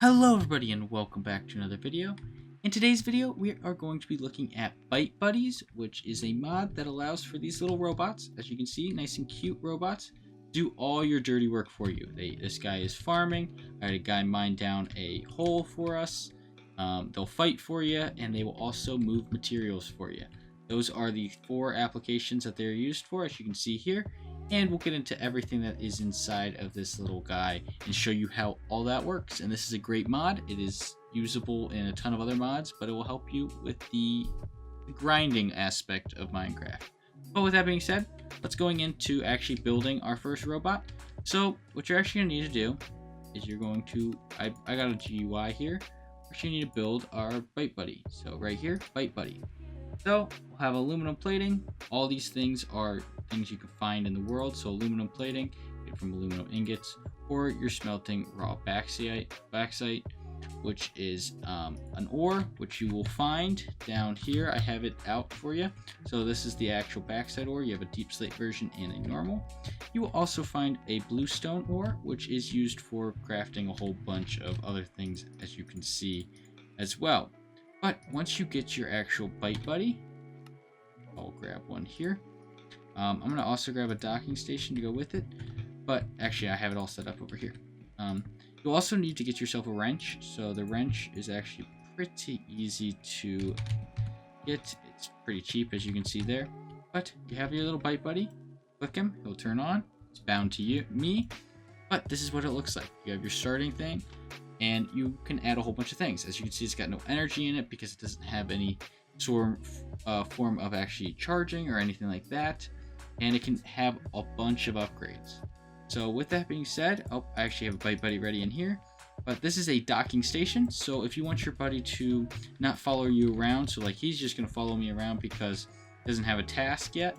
Hello everybody and welcome back to another video. In today's video we are going to be looking at Byte Buddies, which is a mod that allows for these little robots, as you can see, nice and cute robots, do all your dirty work for you. This guy is farming. I had a guy mine down a hole for us. They'll fight for you, and they will also move materials for you. Those are the 4 applications that they're used for, as you can see here. And we'll get into everything that is inside of this little guy and show you how all that works. And this is a great mod. It is usable in a ton of other mods, but it will help you with the grinding aspect of Minecraft. But with that being said, let's going into actually building our first robot. So what you're actually going to need to do is you're going to, I got a GUI here. We're actually need to build our Byte Buddy. So right here, Byte Buddy. So we'll have aluminum plating. All these things are things you can find in the world. So aluminum plating, get from aluminum ingots, or you're smelting raw bauxite, which is an ore, which you will find down here. I have it out for you. So this is the actual bauxite ore. You have a deep slate version and a normal. You will also find a bluestone ore, which is used for crafting a whole bunch of other things, as you can see as well. But once you get your actual Byte Buddy, I'll grab one here. I'm going to also grab a docking station to go with it, but actually I have it all set up over here. You'll also need to get yourself a wrench. So the wrench is actually pretty easy to get. It's pretty cheap, as you can see there. But you have your little Byte Buddy. Click him, he'll turn on. It's bound to me, but this is what it looks like. You have your starting thing, and you can add a whole bunch of things. As you can see, it's got no energy in it because it doesn't have any form of actually charging or anything like that. And it can have a bunch of upgrades. So with that being said, I actually have a Byte Buddy ready in here. But this is a docking station. So if you want your buddy to not follow you around, so like he's just going to follow me around because he doesn't have a task yet.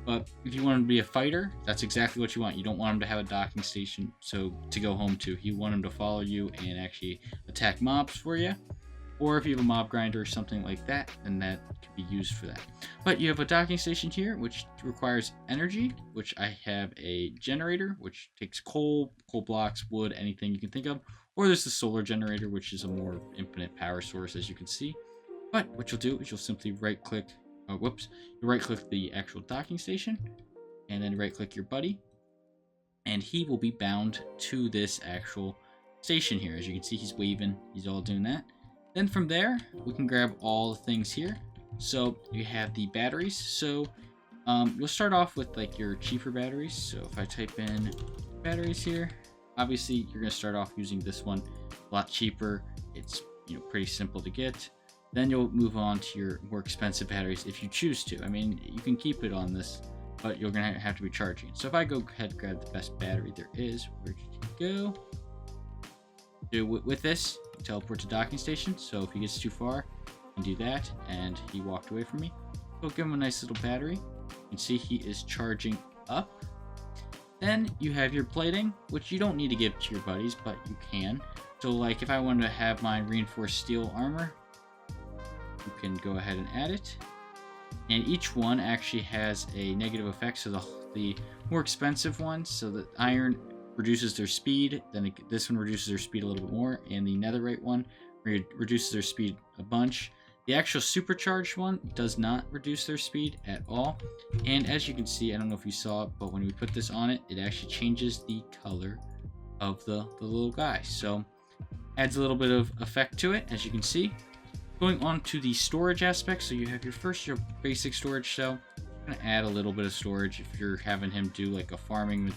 But if you want him to be a fighter, that's exactly what you want. You don't want him to have a docking station to go home to. You want him to follow you and actually attack mobs for you. Or if you have a mob grinder or something like that, then that could be used for that. But you have a docking station here, which requires energy, which I have a generator, which takes coal blocks, wood, anything you can think of. Or there's the solar generator, which is a more infinite power source, as you can see. But what you'll do is you'll simply right-click, you right-click the actual docking station, and then right-click your buddy, and he will be bound to this actual station here. As you can see, he's waving, he's all doing that. Then from there, we can grab all the things here. So you have the batteries. So you'll start off with like your cheaper batteries. So if I type in batteries here, obviously you're going to start off using this one, a lot cheaper. It's pretty simple to get. Then you'll move on to your more expensive batteries if you choose to. I mean, you can keep it on this, but you're going to have to be charging. So if I go ahead and grab the best battery there is, where did you go? With this, teleport to docking station. So if he gets too far, you can do that. And he walked away from me. So give him a nice little battery. You can see he is charging up. Then you have your plating, which you don't need to give to your buddies, but you can. So like if I wanted to have my reinforced steel armor, you can go ahead and add it. And each one actually has a negative effect. So the more expensive ones, so the iron reduces their speed, then this one reduces their speed a little bit more, and the netherite one reduces their speed a bunch. The actual supercharged one does not reduce their speed at all. And as you can see, I don't know if you saw it, but when we put this on it, it actually changes the color of the little guy. So adds a little bit of effect to it, as you can see. Going on to the storage aspect, so you have your basic storage cell. I'm gonna add a little bit of storage if you're having him do like a farming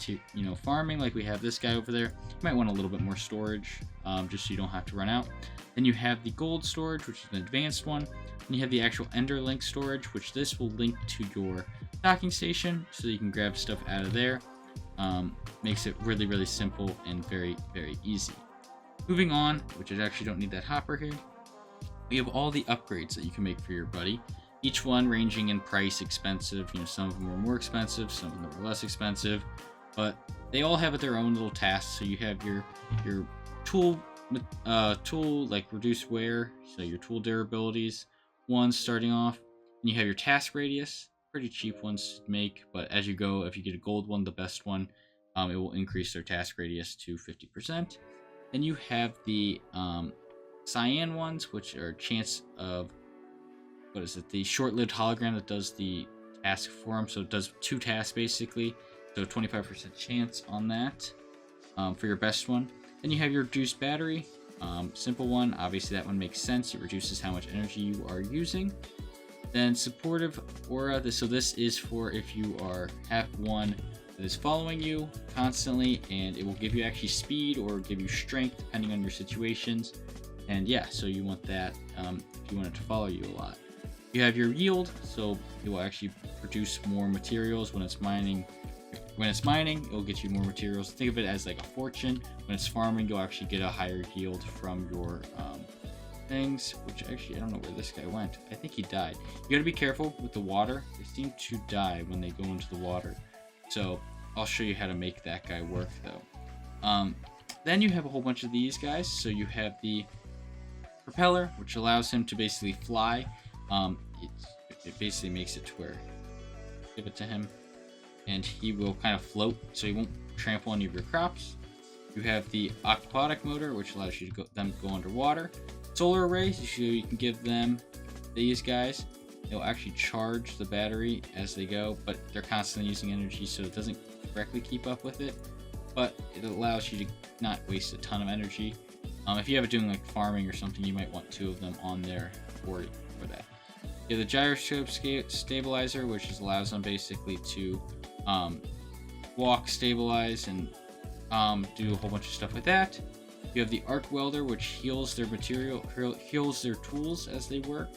farming like we have this guy over there. You might want a little bit more storage, just so you don't have to run out. Then you have the gold storage, which is an advanced one. And you have the actual ender link storage, which this will link to your docking station, so you can grab stuff out of there. Makes it really, really simple and very, very easy. Moving on, which I actually don't need that hopper here. We have all the upgrades that you can make for your buddy. Each one ranging in price, expensive. Some of them are more expensive, some of them are less expensive, but they all have their own little tasks. So you have your tool like reduce wear, so your tool durabilities ones starting off, and you have your task radius, pretty cheap ones to make, but as you go, if you get a gold one, the best one, it will increase their task radius to 50%. Then you have the cyan ones, which are chance of, what is it, the short-lived hologram that does the task for him. So it does 2 tasks basically, so 25% chance on that for your best one. Then you have your reduced battery, simple one. Obviously that one makes sense. It reduces how much energy you are using. Then supportive aura. So this is for if you have one that is following you constantly, and it will give you actually speed or give you strength depending on your situations. And yeah, so you want that if you want it to follow you a lot. You have your yield, so it will actually produce more materials when it's mining. When it's mining, it will get you more materials. Think of it as like a fortune. When it's farming, you'll actually get a higher yield from your things, which actually, I don't know where this guy went. I think he died. You gotta be careful with the water. They seem to die when they go into the water. So I'll show you how to make that guy work though. Then you have a whole bunch of these guys. So you have the propeller, which allows him to basically fly. It basically makes it to where, give it to him, and he will kind of float, so he won't trample any of your crops. You have the aquatic motor, which allows you to go underwater. Solar arrays, so you can give them these guys. They'll actually charge the battery as they go, but they're constantly using energy, so it doesn't directly keep up with it. But it allows you to not waste a ton of energy. If you have it doing like farming or something, you might want 2 of them on there for that. You have the gyroscope stabilizer, which allows them basically to walk, stabilize, and do a whole bunch of stuff with that. You have the arc welder, which heals their material, heals their tools as they work.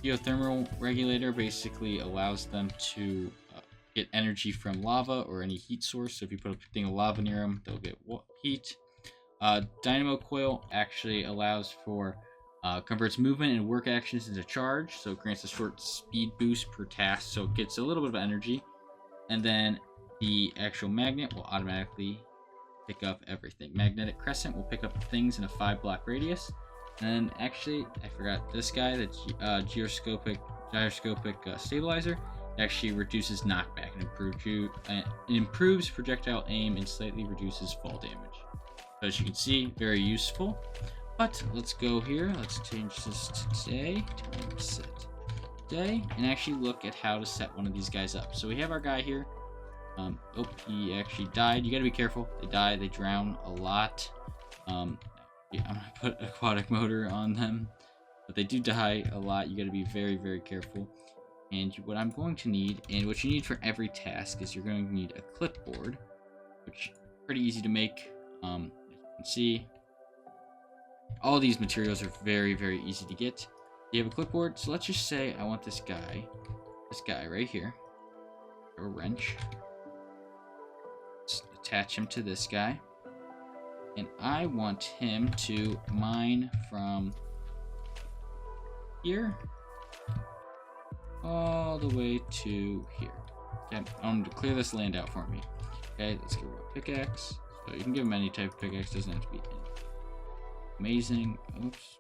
Geothermal regulator basically allows them to get energy from lava or any heat source. So if you put a thing of lava near them, they'll get heat. Dynamo coil actually allows for converts movement and work actions into charge, so it grants a short speed boost per task, so it gets a little bit of energy. And then the actual magnet will automatically pick up everything. Magnetic crescent will pick up things in a 5-block radius. And then actually, I forgot this guy, the gyroscopic stabilizer. It actually reduces knockback and improves projectile aim and slightly reduces fall damage. So as you can see, very useful. But let's go here. Let's change this to day. Set day, and actually look at how to set one of these guys up. So we have our guy here. Oh, he actually died. You got to be careful. They die. They drown a lot. Yeah, I'm gonna put aquatic motor on them, but they do die a lot. You got to be very, very careful. And what I'm going to need, and what you need for every task, is you're going to need a clipboard, which is pretty easy to make. As you can see, all these materials are very, very easy to get. You have a clipboard, so let's just say I want this guy right here, a wrench. Let's attach him to this guy, and I want him to mine from here all the way to here. Okay, I want him to clear this land out for me. Okay, let's give him a pickaxe. So you can give him any type of pickaxe, doesn't have to be amazing. Oops,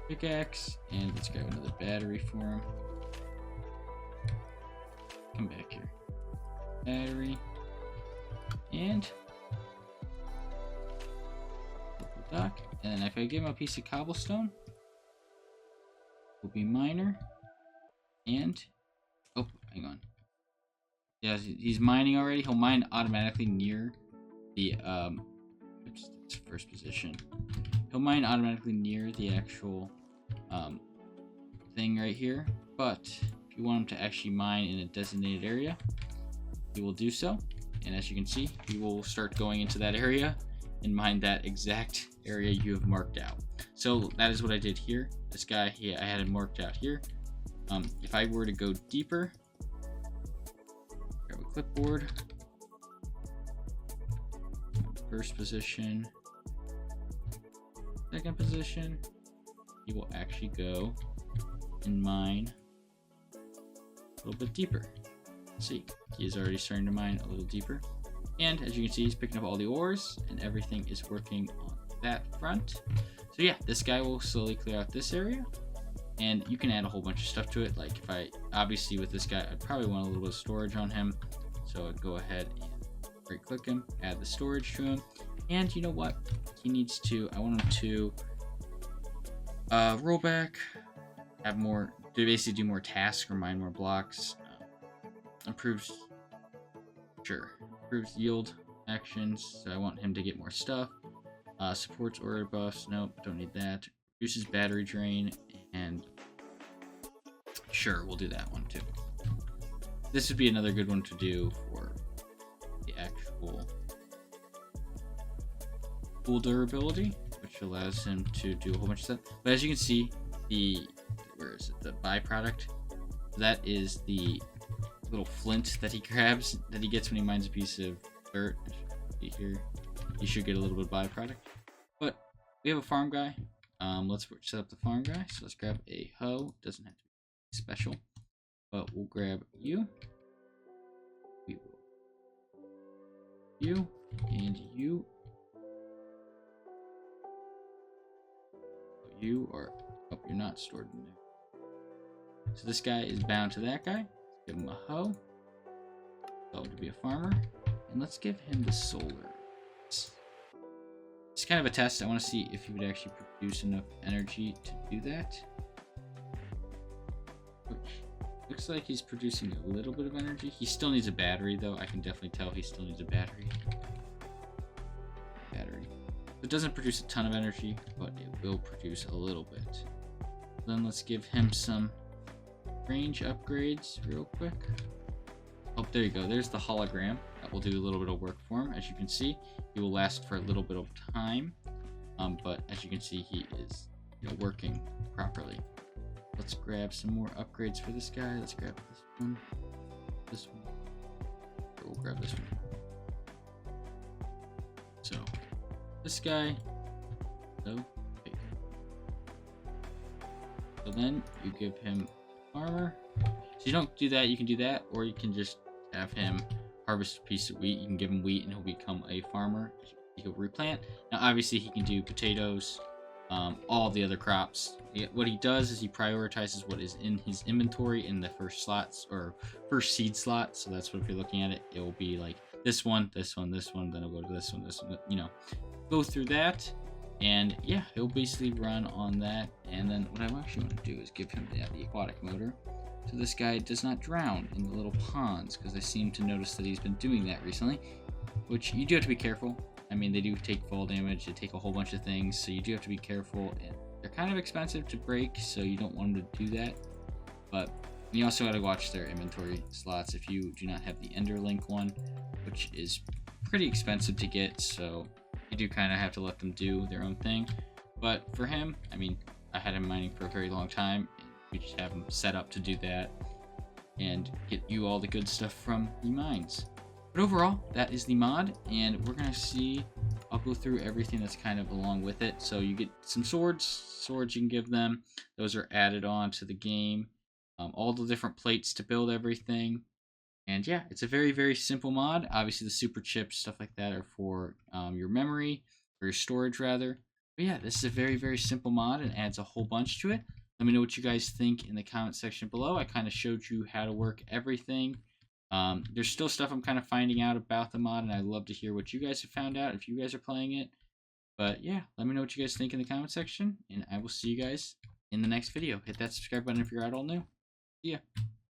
pickaxe, and let's grab another battery for him. Come back here. Battery, and dock. And then if I give him a piece of cobblestone, will be miner. And oh, hang on. Yeah, he's mining already. He'll mine automatically near the oops, that's first position. He'll mine automatically near the actual thing right here. But if you want him to actually mine in a designated area, he will do so. And as you can see, he will start going into that area and mine that exact area you have marked out. So that is what I did here. This guy, I had him marked out here. If I were to go deeper, grab a clipboard, first position, second position, he will actually go and mine a little bit deeper. See, he is already starting to mine a little deeper. And as you can see, he's picking up all the ores and everything is working on that front. So yeah, this guy will slowly clear out this area. And you can add a whole bunch of stuff to it. Like if obviously with this guy, I'd probably want a little bit of storage on him. So I'd go ahead and right click him, add the storage to him, and you know what? He needs to, I want him to roll back, have more, to basically do more tasks or mine more blocks, improves yield actions, so I want him to get more stuff, supports order buffs, nope, don't need that, reduces battery drain, and sure, we'll do that one too. This would be another good one to do for the actual full durability, which allows him to do a whole bunch of stuff. But as you can see, the byproduct, that is the little flint that he grabs, that he gets when he mines a piece of dirt. Here, you should get a little bit of byproduct. But we have a farm guy. Let's set up the farm guy. So let's grab a hoe. Doesn't have to be special, but we'll grab you. We will you and you. You are, oh, you're not stored in there. So this guy is bound to that guy. Let's give him a hoe. So to be a farmer, and let's give him the solar. It's kind of a test. I want to see if he would actually produce enough energy to do that. Which looks like he's producing a little bit of energy. He still needs a battery, though. I can definitely tell he still needs a battery. It doesn't produce a ton of energy, but it will produce a little bit. Then let's give him some range upgrades real quick. Oh, there you go. There's the hologram. That will do a little bit of work for him. As you can see, he will last for a little bit of time. But as you can see, he is working properly. Let's grab some more upgrades for this guy. Let's grab this one. This one. We'll grab this one. So this guy. So then you give him armor. So you don't do that, you can do that, or you can just have him harvest a piece of wheat. You can give him wheat and he'll become a farmer. He'll replant. Now obviously he can do potatoes, all the other crops. What he does is he prioritizes what is in his inventory in the first slots, or first seed slot. So that's what, if you're looking at it, it will be like this one, this one, this one, then it'll go to this one, go through that. And yeah, he'll basically run on that. And then what I actually want to do is give him the aquatic motor, so this guy does not drown in the little ponds, because I seem to notice that he's been doing that recently, which you do have to be careful. I mean, they do take fall damage, they take a whole bunch of things, so you do have to be careful. And they're kind of expensive to break, so you don't want them to do that. But you also got to watch their inventory slots if you do not have the Enderlink one, which is pretty expensive to get, so you do kind of have to let them do their own thing. But for him, I mean, I had him mining for a very long time, and we just have him set up to do that and get you all the good stuff from the mines. But overall, that is the mod, and we're gonna see, I'll go through everything that's kind of along with it. So you get some swords you can give them. Those are added on to the game. All the different plates to build everything. And yeah, it's a very, very simple mod. Obviously the super chips, stuff like that, are for your memory, or your storage rather. But yeah, this is a very, very simple mod and adds a whole bunch to it. Let me know what you guys think in the comment section below. I kind of showed you how to work everything. There's still stuff I'm kind of finding out about the mod, and I'd love to hear what you guys have found out if you guys are playing it. But yeah, let me know what you guys think in the comment section, and I will see you guys in the next video. Hit that subscribe button if you're out all new. See ya.